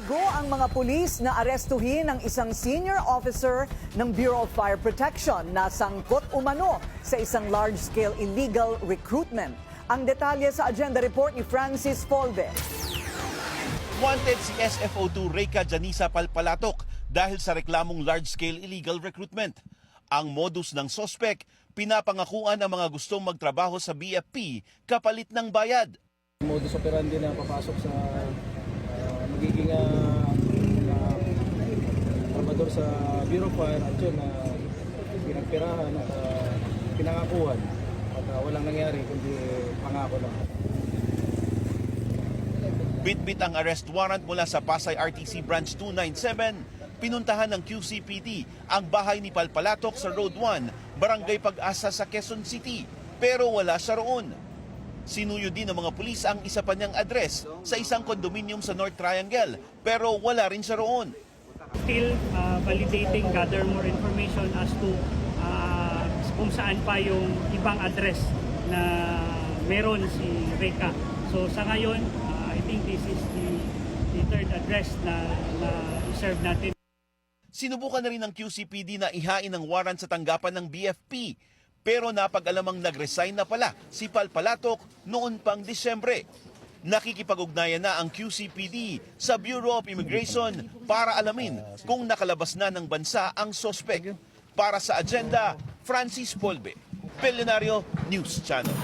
Go ang mga pulis na arestuhin ang isang senior officer ng Bureau of Fire Protection na sangkot umano sa isang large-scale illegal recruitment. Ang detalye sa agenda report ni Francis Polbe. Wanted si SFO2 Reyka Janisa Palpalatok dahil sa reklamong large-scale illegal recruitment. Ang modus ng sospek, pinapangakuan ang mga gustong magtrabaho sa BFP kapalit ng bayad. Modus operandi na papasok sa magiging trabador sa Bureau of Fire at yun pinagpirahan at pinangakuan at walang nangyari kundi pangako lang. Bitbit ang arrest warrant mula sa Pasay RTC Branch 297. Pinuntahan ng QCPD ang bahay ni Palpalatok sa Road 1, Barangay Pag-asa sa Quezon City. Pero wala siya roon. Sinuyo din ng mga pulis ang isa pa niyang address sa isang condominium sa North Triangle, pero wala rin siya roon. Still validating, gather more information as to kung saan pa yung ibang address na meron si Reyka. So sa ngayon, I think this is the third address na i-serve natin. Sinubukan na rin ng QCPD na ihain ang warrant sa tanggapan ng BFP. Pero napag-alamang nag-resign na pala si Palpalatok noon pang Disyembre. Nakikipag-ugnayan na ang QCPD sa Bureau of Immigration para alamin kung nakalabas na ng bansa ang sospek. Para sa agenda, Francis Polbe, Pelenario News Channel.